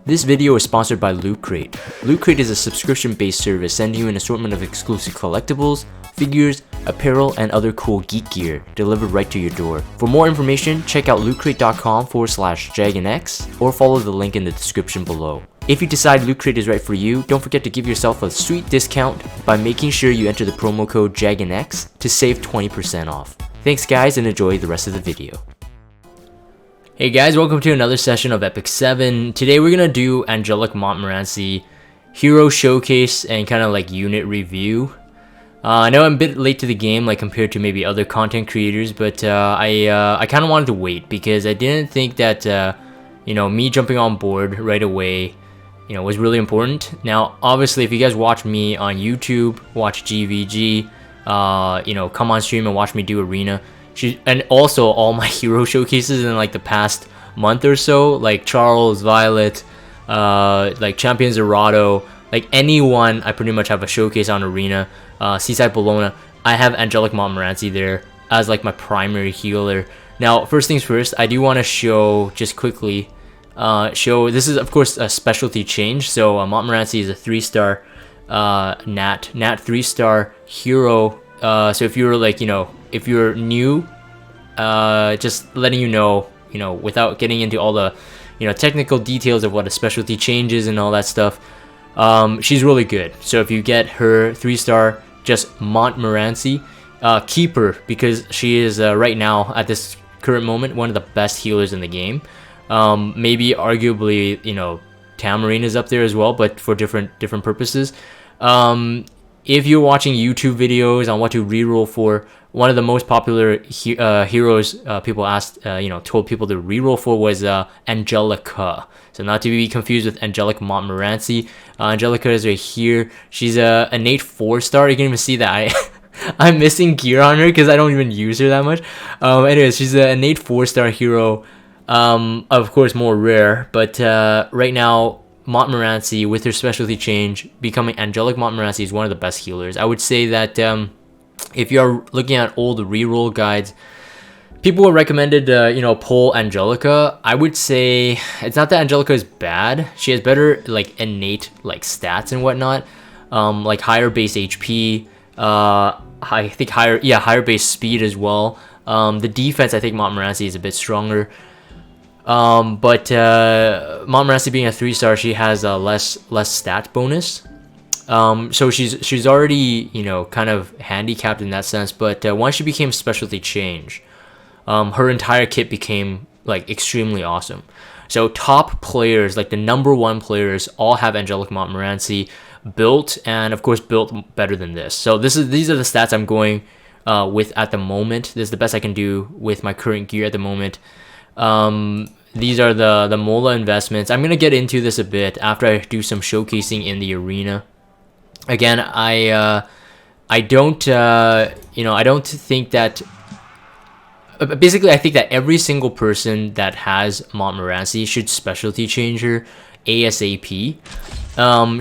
This video is sponsored by Loot Crate. Loot Crate is a subscription-based service sending you an assortment of exclusive collectibles, figures, apparel, and other cool geek gear delivered right to your door. For more information, check out lootcrate.com/JaganX or follow the link in the description below. If you decide Loot Crate is right for you, don't forget to give yourself a sweet discount by making sure you enter the promo code JaganX to save 20% off. Thanks guys, and enjoy the rest of the video. Hey guys, welcome to another session of Epic 7. Today we're gonna do Angelic Montmorancy hero showcase and kind of like unit review. I know I'm a bit late to the game, like compared to maybe other content creators, but I kind of wanted to wait because I didn't think that me jumping on board right away was really important. Now obviously if you guys watch me on YouTube, watch GVG, come on stream and watch me do arena, and also all my hero showcases in like the past month or so, like Charles, Violet, like Champion Zerato, like anyone, I pretty much have a showcase on arena. Seaside Bologna, I have Angelic Montmorancy there as like my primary healer. Now first things first, I do want to show just quickly, this is of course a specialty change. So Montmorancy is a 3-star Nat 3-star hero. So if you're like, if you're new, just letting you know, without getting into all the, technical details of what a specialty change is and all that stuff, she's really good. So if you get her 3-star, just Montmorancy, keep her because she is right now at this current moment one of the best healers in the game. Maybe arguably, Tamarine is up there as well, but for different purposes. If you're watching YouTube videos on what to reroll for, one of the most popular heroes people asked, told people to reroll for was Angelica. So not to be confused with Angelic Montmorancy. Angelica is right here. She's a innate 4-star. You can even see that I'm missing gear on her because I don't even use her that much. Anyways, she's an innate 4-star hero. Of course, more rare, but right now, Montmorancy, with her specialty change, becoming Angelic Montmorancy is one of the best healers. I would say that if you're looking at old reroll guides, people have recommended, pull Angelica. I would say it's not that Angelica is bad. She has better like innate like stats and whatnot, like higher base HP. I think higher base speed as well. The defense, I think Montmorancy is a bit stronger. But Montmorancy being a 3-star, she has a less stat bonus. So she's already, kind of handicapped in that sense. But once she became specialty change, her entire kit became like extremely awesome. So top players, like the #1 players, all have Angelic Montmorancy built, and of course built better than this. So these are the stats I'm going with at the moment. This is the best I can do with my current gear at the moment. These are the Mola investments. I'm gonna get into this a bit after I do some showcasing in the arena. Again, I don't think that. Basically, I think that every single person that has Montmorancy should specialty change her ASAP.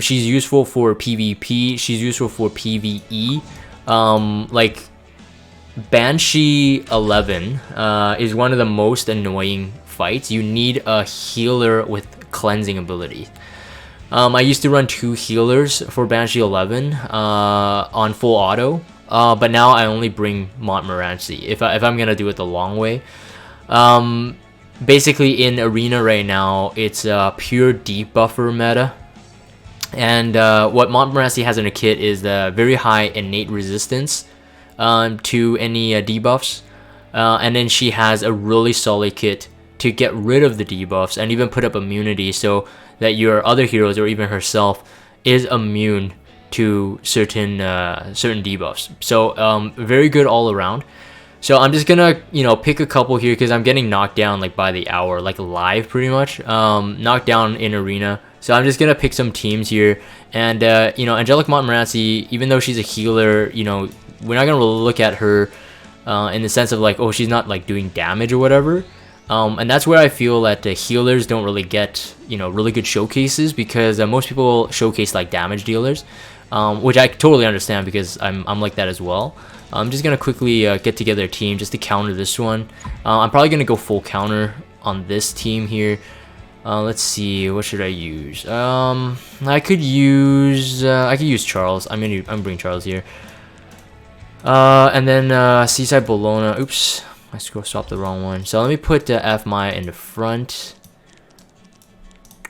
She's useful for PvP. She's useful for PvE. Like Banshee 11 is one of the most annoying fights. You need a healer with cleansing ability. I used to run 2 healers for Banshee 11 on full auto, but now I only bring Montmorancy if I'm gonna do it the long way. Basically in arena right now, it's a pure debuffer meta. And what Montmorancy has in her kit is the very high innate resistance to any debuffs, and then she has a really solid kit to get rid of the debuffs and even put up immunity so that your other heroes or even herself is immune to certain debuffs. So very good all around. So I'm just gonna pick a couple here because I'm getting knocked down like by the hour, like live pretty much, knocked down in arena. So I'm just gonna pick some teams here, and Angelic Montmorancy, even though she's a healer, we're not gonna really look at her in the sense of like, oh, she's not like doing damage or whatever. And that's where I feel that the healers don't really get really good showcases, because most people showcase like damage dealers, which I totally understand because I'm like that as well. I'm just gonna quickly get together a team just to counter this one. I'm probably gonna go full counter on this team here. Let's see, what should I use? I could use Charles. I'm bringing Charles here. And then Seaside Bologna. Oops, I swapped the wrong one. So let me put F Maya in the front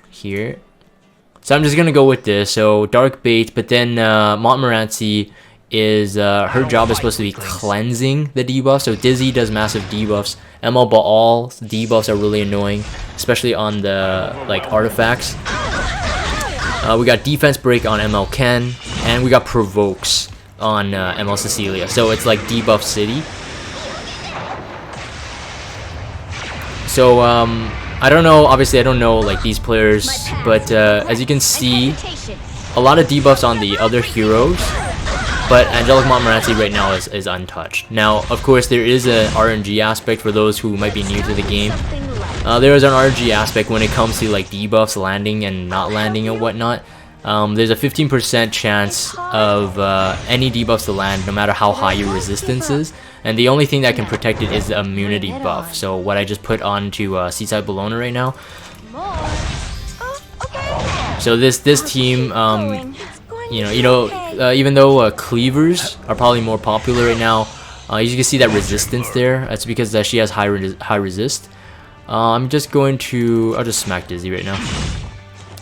here. So I'm just gonna go with this. So Dark Bait, but then Montmorancy is her job is supposed to be cleansing the debuff. So Dizzy does massive debuffs. ML Baal debuffs are really annoying, especially on the like artifacts. We got Defense Break on ML Ken, and we got Provokes on ML Cecilia. So it's like debuff city. So I don't know, obviously I don't know like these players, but as you can see, a lot of debuffs on the other heroes, but Angelic Montmorancy right now is untouched. Now, of course, there is an RNG aspect for those who might be new to the game. There is an RNG aspect when it comes to like debuffs landing and not landing and whatnot. There's a 15% chance of any debuffs to land, no matter how high your resistance is. And the only thing that can protect it is the immunity buff. So what I just put onto Seaside Bologna right now. So this team, even though cleavers are probably more popular right now, you can see that resistance there. That's because she has high resist. I'll just smack Dizzy right now.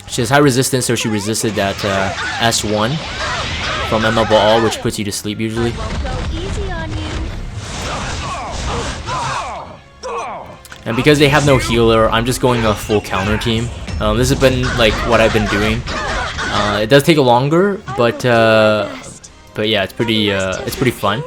She has high resistance, so she resisted that S1 from ML Baal, which puts you to sleep usually. And because they have no healer, I'm just going a full counter team. This has been like what I've been doing. It does take longer, but yeah, it's pretty fun.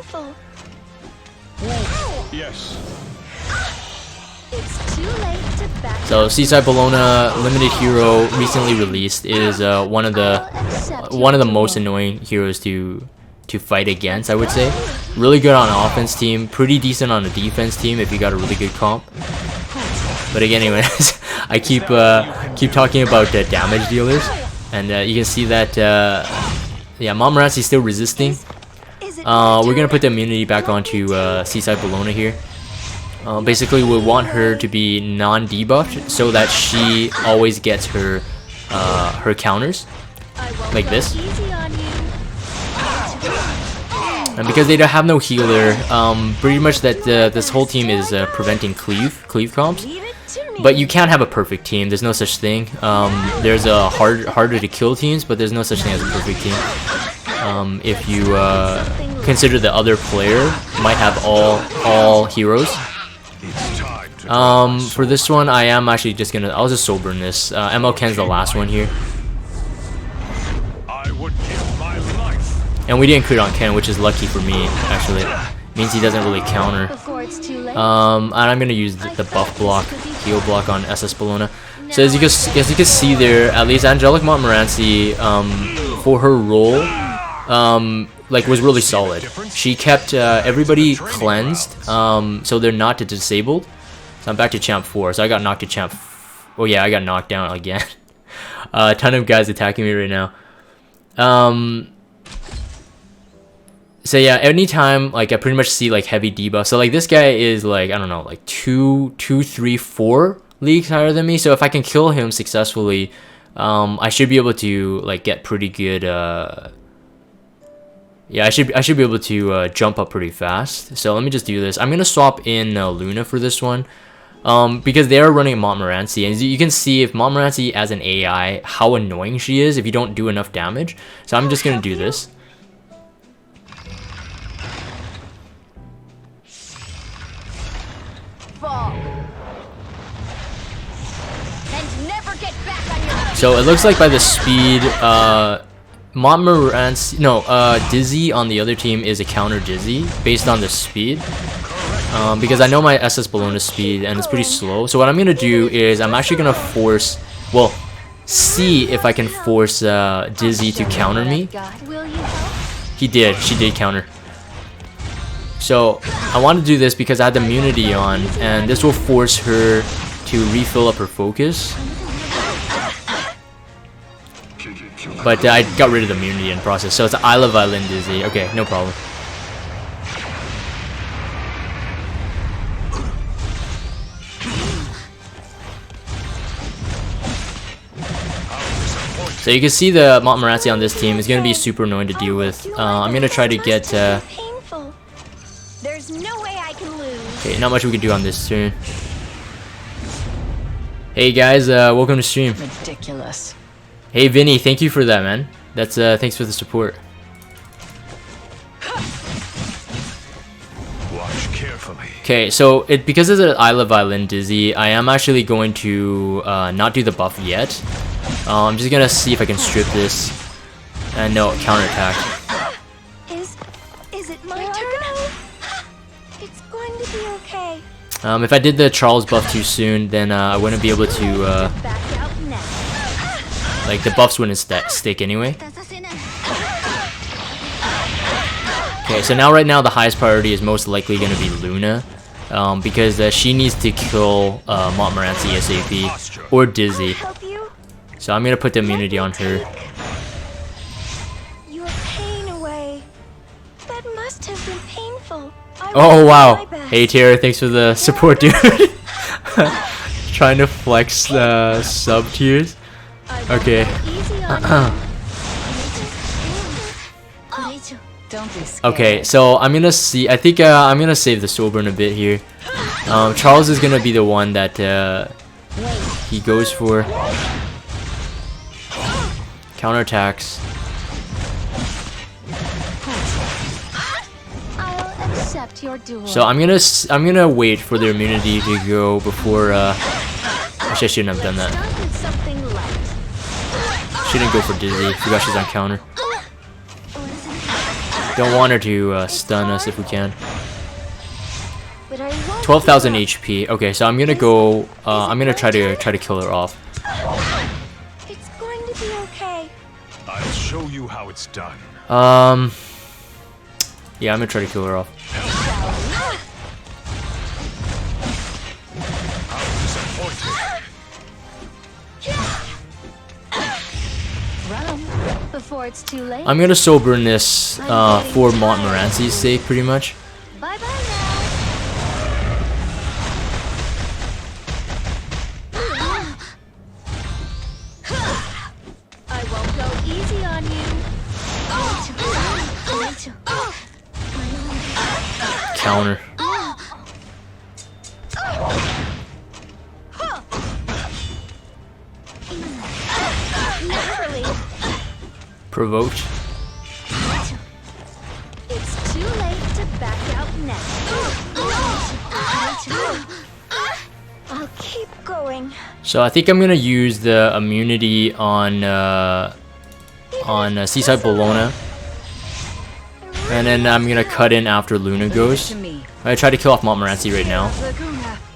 So Seaside Bologna limited hero recently released is one of the most annoying heroes to fight against, I would say. Really good on offense team, pretty decent on the defense team if you got a really good comp. But again, anyways, I keep talking about damage dealers, and you can see that yeah, Montmorancy is still resisting. We're gonna put the immunity back onto Seaside Bologna here. Basically, we want her to be non-debuffed so that she always gets her counters like this. And because they don't have no healer, pretty much that this whole team is preventing cleave comps. But you can't have a perfect team. There's no such thing. There's a harder to kill teams, but there's no such thing as a perfect team. If you consider the other player might have all heroes. For this one, I am actually just gonna. I'll just sober in this. ML Ken's the last one here. And we didn't crit on Ken, which is lucky for me, actually. Means he doesn't really counter. And I'm gonna use the buff block, heal block on SS Bologna. So as you can see there, at least Angelic Montmorancy, for her role, like was really solid. She kept everybody cleansed, so they're not disabled. So I'm back to champ 4. So I got knocked to champ. Oh yeah, I got knocked down again. A ton of guys attacking me right now. So yeah, anytime like I pretty much see like heavy debuff. So like this guy is like, I don't know, like 2, 3, 4 leagues higher than me. So if I can kill him successfully, I should be able to like get pretty good. Yeah, I should be able to jump up pretty fast. So let me just do this. I'm gonna swap in Luna for this one. Because they are running Montmorancy, and you can see if Montmorancy as an AI, how annoying she is if you don't do enough damage. So I'm just gonna do this. So it looks like by the speed, Montmorancy, no, Dizzy on the other team is a counter Dizzy based on the speed. Because I know my SS Bologna speed and it's pretty slow. So what I'm gonna do is I'm actually gonna force, well, see if I can force Dizzy to counter me. She did counter. So I want to do this because I had the immunity on, and this will force her to refill up her focus. But I got rid of the immunity in the process, so it's I Love Violin Dizzy. Okay, no problem. So you can see the Montmorancy on this team is going to be super annoying to deal with. I'm going to try to get... There's no way I can lose. Okay, not much we can do on this turn. Hey guys, welcome to stream. Ridiculous. Hey Vinny, thank you for that, man. That's thanks for the support. Watch carefully. Okay, so because it's an Isle of Violin Dizzy, I am actually going to not do the buff yet. I'm just gonna see if I can strip this. And no, counterattack. Is it my turn? It's going to be okay. If I did the Charles buff too soon, then I wouldn't be able to like the buffs wouldn't stick anyway. Okay, so now right now the highest priority is most likely going to be Luna, because she needs to kill Montmorancy ASAP or Dizzy. So I'm going to put the immunity on her. Your pain away. That must have been painful. Oh wow! Hey Tara, thanks for the support, dude. Trying to flex the sub tiers. Okay. Okay, so I'm gonna see. I think I'm gonna save the soul burn a bit here. Charles is gonna be the one that he goes for. Counterattacks. So I'm gonna wait for their immunity to go before. Actually, I shouldn't have done that. Shouldn't go for Dizzy. Forgot she's on counter. Don't want her to stun us if we can. 12,000 HP. Okay, so I'm gonna go. I'm gonna try to kill her off. It's going to be okay. I'll show you how it's done. Yeah, I'm gonna try to kill her off. Before it's too late. I'm gonna soul burn this for Montmorancy's sake, pretty much. Bye bye now. I won't go easy on you. Counter. Provoked. It's too late to back out now. I'll keep going. So I think I'm gonna use the immunity on Seaside Bologna, and then I'm gonna cut in after Luna goes. I try to kill off Montmorancy right now.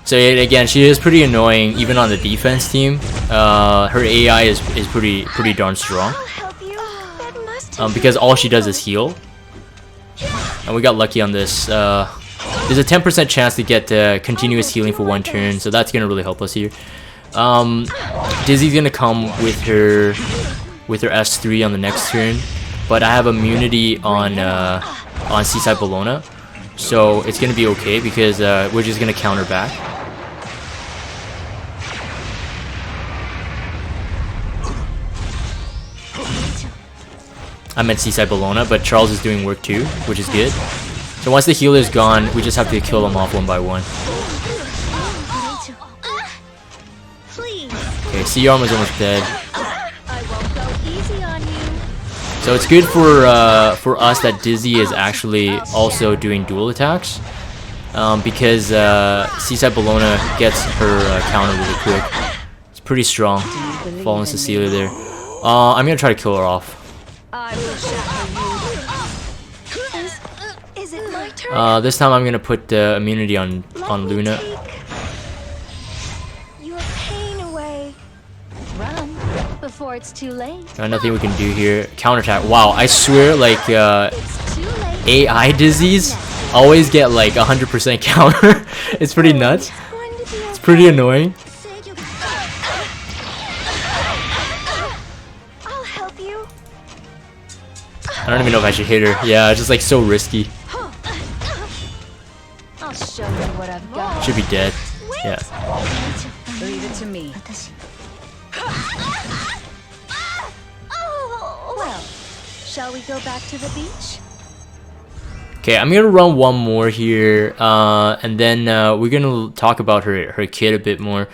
So again, she is pretty annoying even on the defense team. Her AI is pretty darn strong. Because all she does is heal. And we got lucky on this. There's a 10% chance to get continuous healing for one turn, so that's gonna really help us here. Dizzy's gonna come with her S3 on the next turn, but I have immunity on Seaside Bologna, so it's gonna be okay because we're just gonna counter back. I meant Seaside Bologna, but Charles is doing work too, which is good. So once the healer is gone, we just have to kill them off one by one. Okay, C-Arm is almost dead. So it's good for us that Dizzy is actually also doing dual attacks, because Seaside Bologna gets her counter really quick. It's pretty strong. Fallen Cecilia there. I'm gonna try to kill her off. Is it my turn? This time I'm gonna put the immunity on Luna. Your pain away. Run before it's too late. Nothing we can do here. Counterattack. Wow, I swear, like AI Dizzies always get like 100% counter. It's pretty nuts. It's pretty annoying. I don't even know if I should hit her. Yeah, it's just like so risky. I'll show you what I've got. Should be dead. Yeah. Leave it to me. Shall we go back to the beach? Okay, I'm gonna run one more here, and then we're gonna talk about her kid a bit more.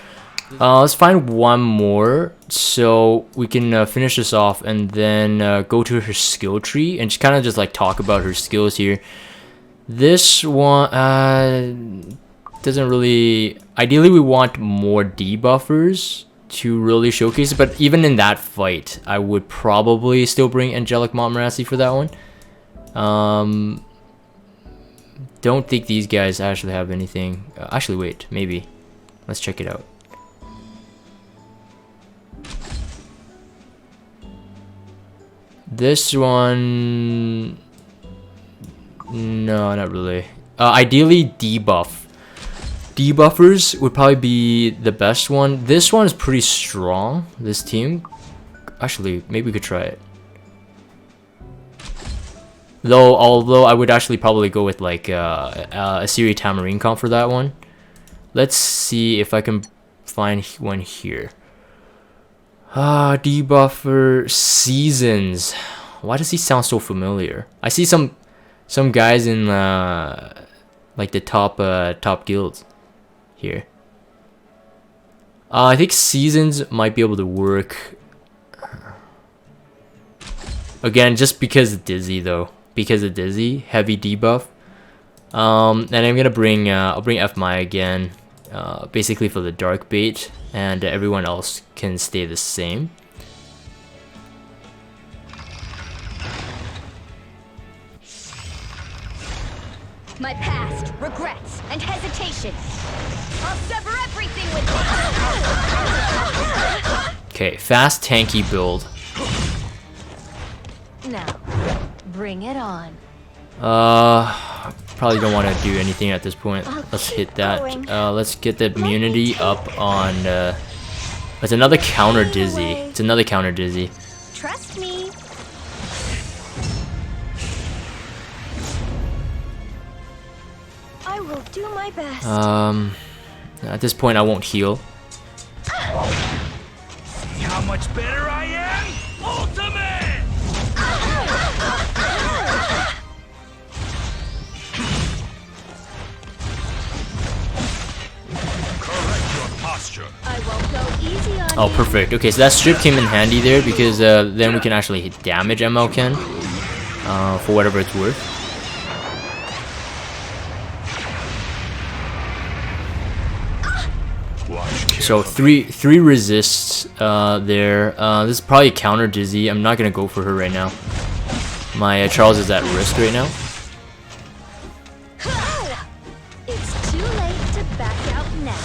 Let's find one more so we can finish this off, and then go to her skill tree and just kind of just like talk about her skills here. This one doesn't really. Ideally, we want more debuffers to really showcase it, but even in that fight, I would probably still bring Angelic Montmorancy for that one. Don't think these guys actually have anything. Actually, wait, maybe. Let's check it out. This one... No, not really. Ideally, debuffers would probably be the best one. This one is pretty strong, this team. Actually, maybe we could try it. Although I would actually probably go with like a Siri Tamarine comp for that one. Let's see if I can find one here. Debuffer Seasons. Why does he sound so familiar? I see some guys in like the top guilds here. I think Seasons might be able to work. Again, just because of Dizzy though. Because of Dizzy, heavy debuff. And I'm gonna bring I'll bring F Maya again, basically for the dark bait, and everyone else can stay the same. My past, regrets, and hesitation. I'll sever everything with this. Okay, fast tanky build. Now, bring it on. Probably don't want to do anything at this point. Let's hit that. Let's get the immunity up on. It's another counter Dizzy. It's another counter Dizzy. Trust me. I will do my best. At this point, I won't heal. See how much better I am? Ultimate! I won't go easy on Oh, perfect. Okay, so that strip came in handy there because then we can actually hit damage MLK for whatever it's worth. So three resists there. This is probably counter Dizzy. I'm not gonna go for her right now. My Charles is at risk right now. It's too late to back out now.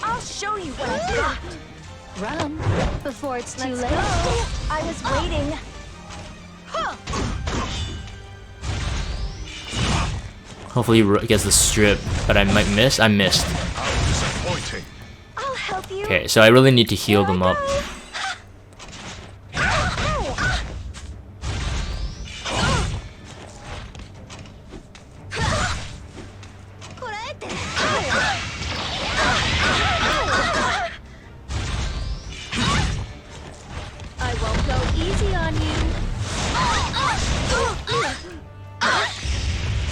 I'll show you what I've got. Run before it's too late. I was waiting. Hopefully he gets the strip, but I might miss. I missed. I'll help you. Okay, so I really need to heal them up. I won't go easy on you.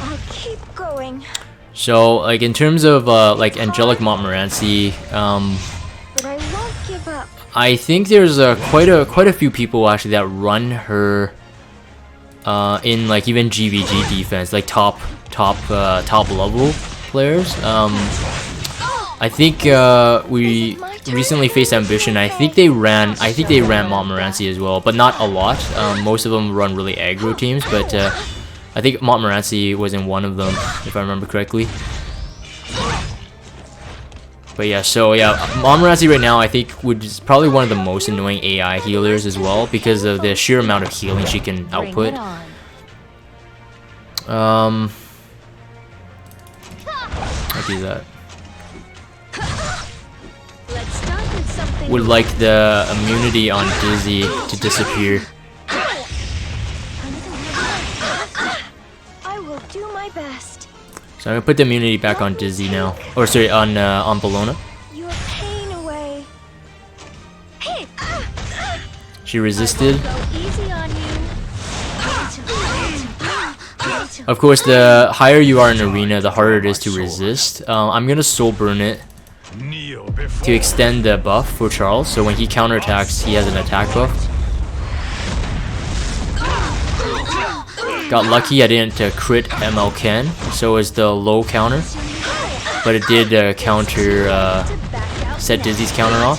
I'll keep going. So, like in terms of like Angelic Montmorancy, But I won't give up. I think there's quite a few people actually that run her in like even GVG defense, like top level players. I think we recently faced Ambition. I think they ran Montmorancy as well, but not a lot. Most of them run really aggro teams, but I think Montmorancy was in one of them, if I remember correctly. But yeah, so yeah, Montmorancy right now I think is probably one of the most annoying AI healers as well because of the sheer amount of healing she can output. I'll do that. Let's start with something. Would like the immunity on Dizzy to disappear. I will do my best. So I'm gonna put the immunity back on Dizzy now. Or sorry, on Bologna. Your pain away. She resisted. Go easy on you. Of course, the higher you are in arena, the harder it is to resist. I'm gonna soul burn it Kneel before to extend the buff for Charles, so when he counterattacks, he has an attack buff. Got lucky I didn't crit ML Ken, so is the low counter, but it did counter set Dizzy's counter off,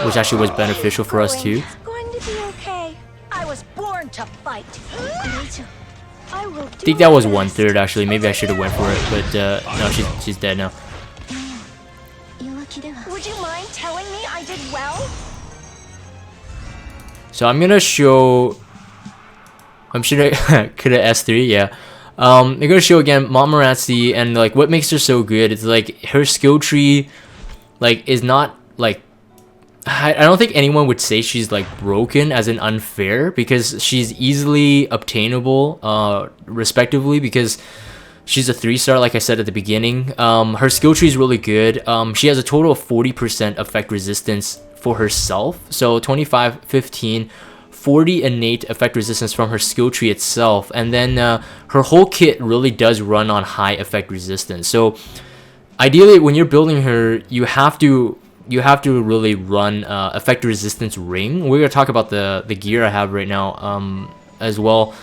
which actually was beneficial for us too. It's going to be okay. I was born to fight. I will I think that was 1/3 actually. Maybe I should have went for it, but no, she's dead now. Would you mind telling me I did well? So I'm gonna show. I'm sure I could have S3, yeah. I'm gonna show again Montmorancy, and like what makes her so good is like her skill tree, like is not like. I don't think anyone would say she's like broken as in unfair, because she's easily obtainable respectively, because she's a 3-star like I said at the beginning. Her skill tree is really good. She has a total of 40% effect resistance for herself, so 25, 15, 40 innate effect resistance from her skill tree itself, and then her whole kit really does run on high effect resistance. So ideally when you're building her, you have to really run effect resistance ring. We're gonna talk about the gear I have right now as well,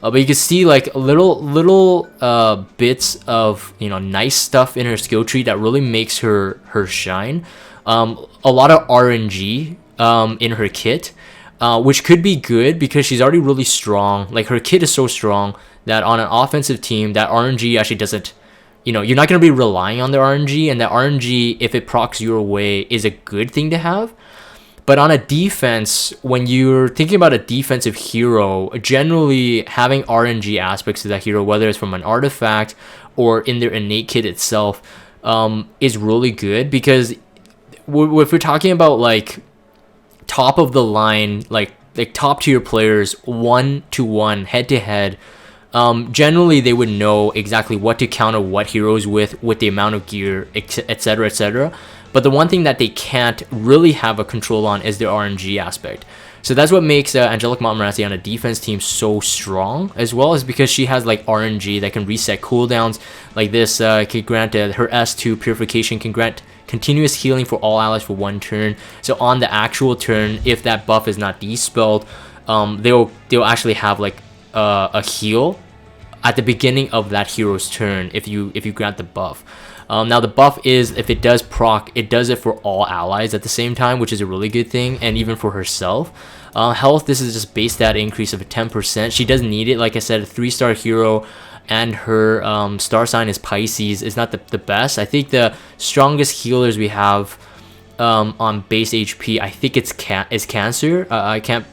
but you can see like little bits of nice stuff in her skill tree that really makes her shine. A lot of RNG in her kit, which could be good because she's already really strong. Like her kit is so strong that on an offensive team that RNG actually doesn't, you're not going to be relying on the RNG, and the RNG, if it procs your way, is a good thing to have. But on a defense, when you're thinking about a defensive hero, generally having RNG aspects to that hero, whether it's from an artifact or in their innate kit itself, is really good, because if we're talking about like top of the line, like top tier players, 1-to-1 head to head, generally they would know exactly what to counter what heroes with the amount of gear, etc, etc. But the one thing that they can't really have a control on is their RNG aspect. So that's what makes Angelic Montmorancy on a defense team so strong, as well as because she has like RNG that can reset cooldowns. Like this can grant her S2 purification can grant continuous healing for all allies for 1 turn. So on the actual turn, if that buff is not dispelled, they'll actually have like a heal at the beginning of that hero's turn if you grant the buff. Now the buff is, if it does proc, it does it for all allies at the same time, which is a really good thing, and even for herself. Health, this is just base stat increase of 10%. She doesn't need it. Like I said, a 3-star hero, and her star sign is Pisces. Is not the best. I think the strongest healers we have on base HP, I think it's Cancer. I can't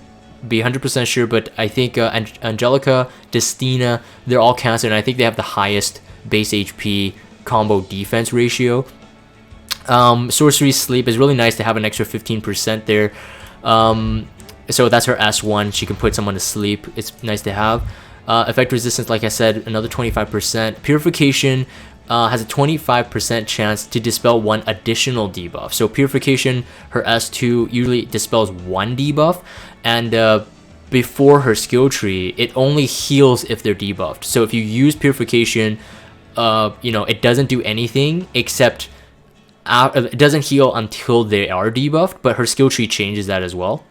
be 100% sure, but I think Angelica, Destina, they're all Cancer, and I think they have the highest base HP combo defense ratio. Sorcery Sleep is really nice to have an extra 15% there. So that's her S1. She can put someone to sleep. It's nice to have. Effect resistance, like I said, another 25%. Purification has a 25% chance to dispel 1 additional debuff. So Purification, her S2 usually dispels 1 debuff, and before her skill tree, it only heals if they're debuffed. So if you use Purification, it doesn't do anything except it doesn't heal until they are debuffed, but her skill tree changes that as well.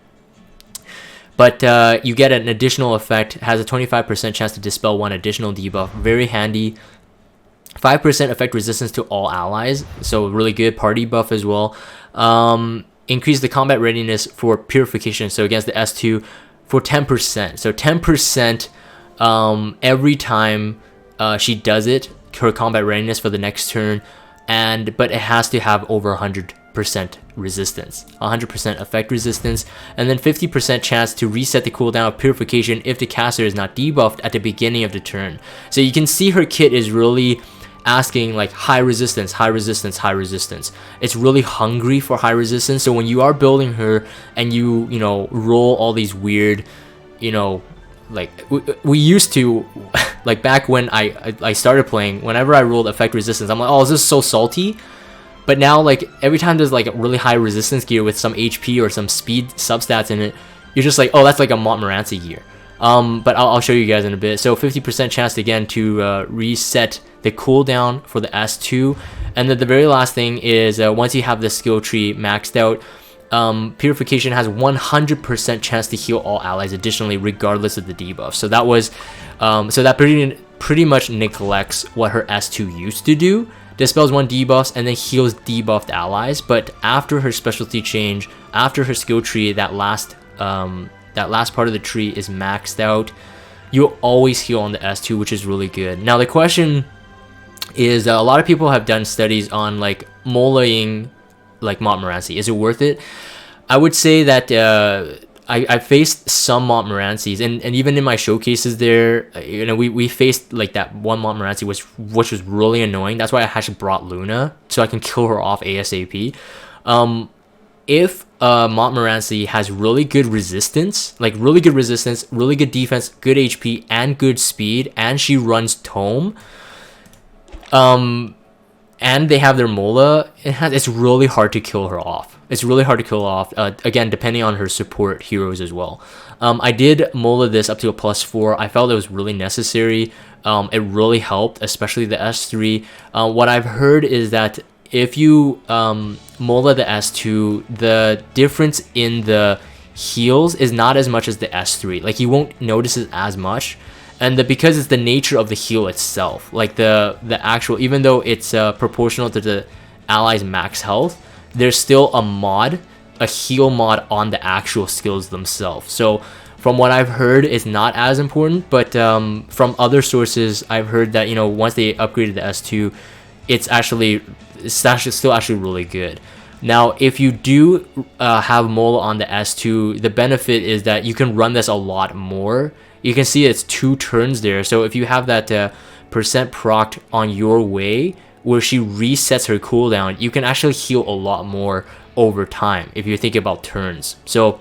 But you get an additional effect, has a 25% chance to dispel 1 additional debuff. Very handy. 5% effect resistance to all allies, so really good. Party buff as well. Increase the combat readiness for Purification, so against the S2 for 10%. So 10% every time she does it, her combat readiness for the next turn, but it has to have over 100% resistance, 100% effect resistance, and then 50% chance to reset the cooldown of Purification if the caster is not debuffed at the beginning of the turn. So you can see her kit is really asking like high resistance, high resistance, high resistance. It's really hungry for high resistance. So when you are building her and you roll all these weird, like we used to, like back when I started playing, whenever I rolled effect resistance, I'm like, oh, is this so salty? But now, like, every time there's like a really high resistance gear with some HP or some speed substats in it, you're just like, oh, that's like a Montmorancy gear. But I'll show you guys in a bit. So 50% chance again to reset the cooldown for the S2. And then the very last thing is once you have the skill tree maxed out, Purification has 100% chance to heal all allies additionally, regardless of the debuff. So that was, so that pretty much neglects what her S2 used to do. Dispels one debuffs and then heals debuffed allies. But after her specialty change, after her skill tree, that last part of the tree is maxed out, you'll always heal on the S2, which is really good. Now the question is, a lot of people have done studies on like molaing like Montmorancy. Is it worth it? I would say that I faced some Montmorancys, and even in my showcases there, you know, we faced like that one Montmorancy which was really annoying. That's why I actually brought Luna, so I can kill her off ASAP. If Montmorancy has really good resistance, really good defense, good HP, and good speed, and she runs Tome, and they have their Mola, it's really hard to kill her off. Again, depending on her support heroes as well. I did Mola this up to a +4. I felt it was really necessary. It really helped, especially the S3. What I've heard is that if you Mola the S2, the difference in the heals is not as much as the S3. Like, you won't notice it as much. And because it's the nature of the heal itself, like the actual, even though it's proportional to the ally's max health, there's still a heal mod on the actual skills themselves. So from what I've heard, it's not as important, but from other sources, I've heard that, you know, once they upgraded the S2, it's still actually really good. Now, if you do have Mola on the S2, the benefit is that you can run this a lot more. You can see it's 2 turns there. So if you have that percent proc on your way, where she resets her cooldown, you can actually heal a lot more over time if you're thinking about turns. So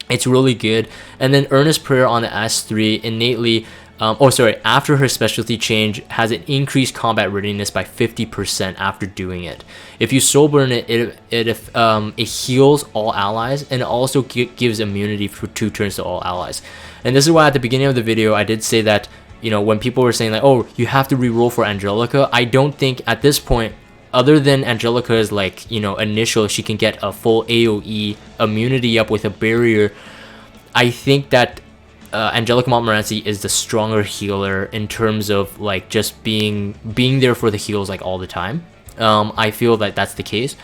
it's really good. And then Earnest Prayer on the S3 innately, after her specialty change, has an increased combat readiness by 50% after doing it. If you soul burn it, it heals all allies, and it also gives immunity for 2 turns to all allies. And this is why at the beginning of the video I did say that, you know, when people were saying like, oh, you have to reroll for Angelica, I don't think at this point, other than Angelica's like, you know, initial, she can get a full AoE immunity up with a barrier, I think that Angelic Montmorancy is the stronger healer in terms of like just being there for the heals like all the time. I feel that that's the case.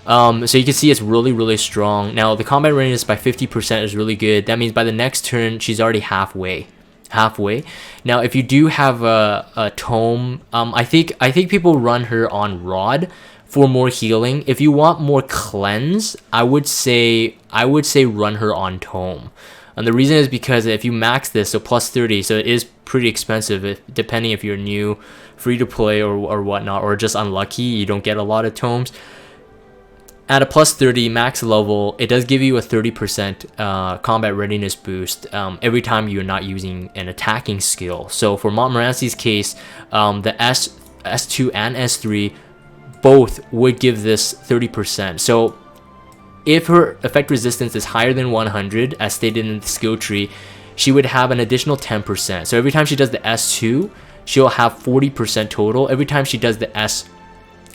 So you can see it's really strong. Now the combat readiness by 50% is really good. That means by the next turn she's already halfway. Now if you do have a Tome, I think people run her on Rod for more healing. If you want more cleanse, I would say run her on Tome. And the reason is because if you max this, so +30, so it is pretty expensive, depending if you're new, free to play or whatnot, or just unlucky, you don't get a lot of tomes. At a +30 max level, it does give you a 30% combat readiness boost every time you're not using an attacking skill. So for Montmorancy's case, the S2 and S3 both would give this 30%. So if her effect resistance is higher than 100, as stated in the skill tree, she would have an additional 10%. So every time she does the S2, she'll have 40% total. Every time she does the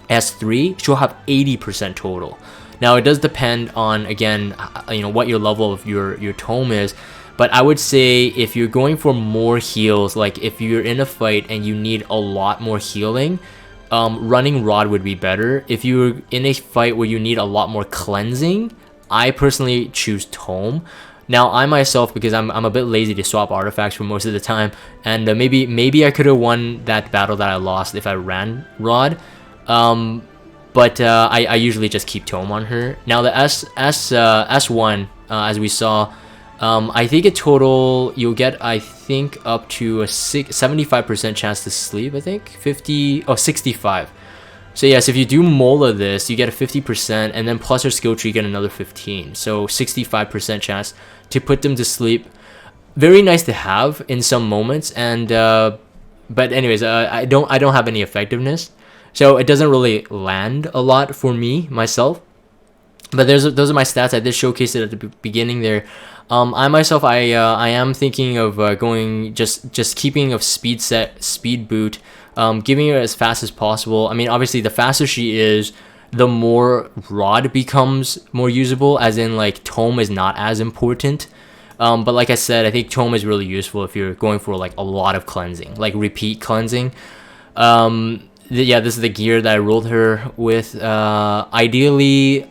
S3, she'll have 80% total. Now it does depend on, again, you know, what your level of your tome is, but I would say if you're going for more heals, like if you're in a fight and you need a lot more healing, running Rod would be better. If you're in a fight where you need a lot more cleansing, I personally choose Tome. Now I myself, because I'm a bit lazy to swap artifacts for most of the time, and maybe I could have won that battle that I lost if I ran Rod. But I usually just keep Tome on her. Now the S1, as we saw, I think in total you'll get, I think, up to a 75% chance to sleep. I think 65. So yes, if you do Mola this, you get a 50%, and then plus her skill tree, you get another 15. So 65% chance to put them to sleep. Very nice to have in some moments, and but anyways, I don't have any effectiveness. So it doesn't really land a lot for me, myself. But those are my stats. I did showcase it at the beginning there. I myself, I am thinking of going just keeping of speed set, speed boot, giving her as fast as possible. I mean, obviously, the faster she is, the more rod becomes more usable. As in, like, tome is not as important. But like I said, I think tome is really useful if you're going for like a lot of cleansing, like repeat cleansing. Yeah, this is the gear that I rolled her with. Ideally,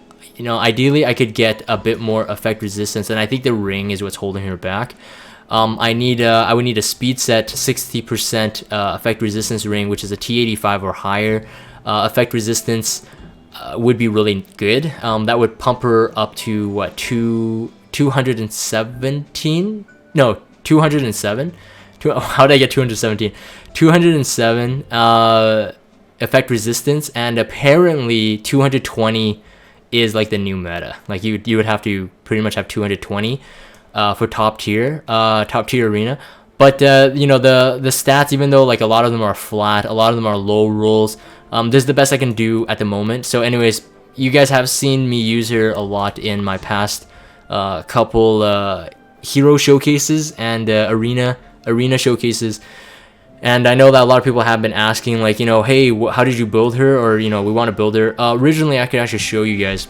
I could get a bit more effect resistance, and I think the ring is what's holding her back. I would need a speed set 60% effect resistance ring, which is a T85 or higher. Effect resistance would be really good. That would pump her up to what, 217? No, 207. How did I get 217? 207 effect resistance, and apparently 220 is like the new meta. Like you would have to pretty much have 220 for top tier arena. But the stats, even though like a lot of them are flat, a lot of them are low rolls, this is the best I can do at the moment. So anyways, you guys have seen me use her a lot in my past couple hero showcases and arena showcases. And I know that a lot of people have been asking, like, hey, how did you build her? Or, we want to build her. Originally, I could actually show you guys.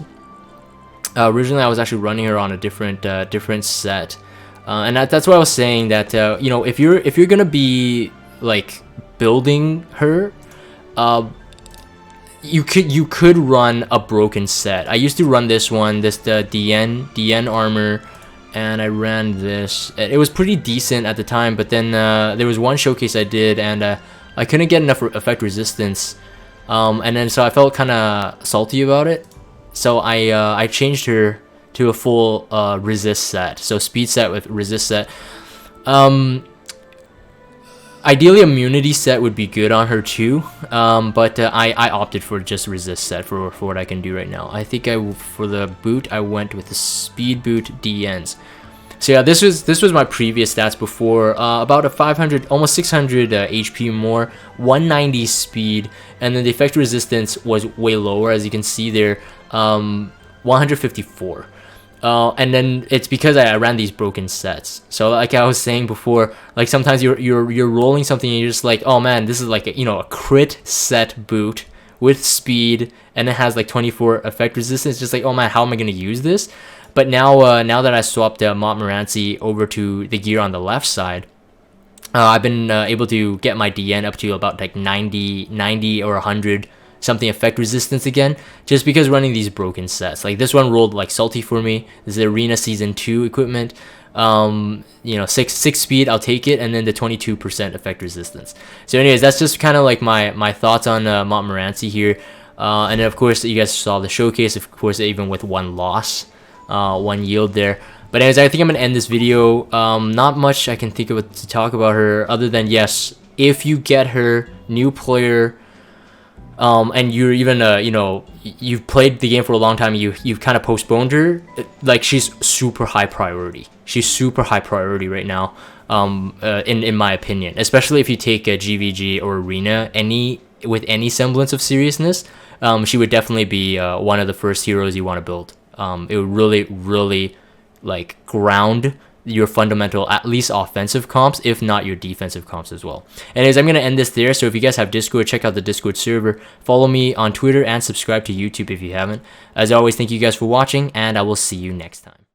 Originally, I was actually running her on a different set. And that's what I was saying, that, if you're going to be, like, building her, you could run a broken set. I used to run the Diene armor, and I ran this. It was pretty decent at the time, but then there was one showcase I did, and I couldn't get enough effect resistance, and then so I felt kind of salty about it. So I changed her to a full resist set, so speed set with resist set. Ideally, immunity set would be good on her too, but I opted for just resist set for what I can do right now. I think for the boot, I went with the speed boot DNs. So yeah, this was my previous stats before. About a 500, almost 600 HP more, 190 speed, and then the effect resistance was way lower, as you can see there, 154. And then it's because I ran these broken sets. So like I was saying before, like sometimes you're rolling something and you're just like, oh man, this is like a crit set boot with speed, and it has like 24 effect resistance. Just like, oh man, how am I gonna use this? But now that I swapped Montmorancy over to the gear on the left side, I've been able to get my DN up to about like 90 or 100 something effect resistance again, just because running these broken sets. Like this one rolled like salty for me. This is Arena Season 2 equipment. 6 speed, I'll take it, and then the 22% effect resistance. So anyways, that's just kind of like my thoughts on Montmorancy here. And then of course you guys saw the showcase, of course, even with one loss, one yield there. But anyways, I think I'm gonna end this video. Not much I can think of to talk about her, other than, yes, if you get her, new player, and you're even you've played the game for a long time, you've kind of postponed her, like she's super high priority. She's super high priority right now, in my opinion, especially if you take a GVG or Arena with any semblance of seriousness. She would definitely be one of the first heroes you want to build. It would really like ground your fundamental, at least offensive comps, if not your defensive comps as well. Anyways, I'm gonna end this there. So if you guys have Discord, check out the Discord server, follow me on Twitter, and subscribe to YouTube if you haven't. As always, thank you guys for watching, and I will see you next time.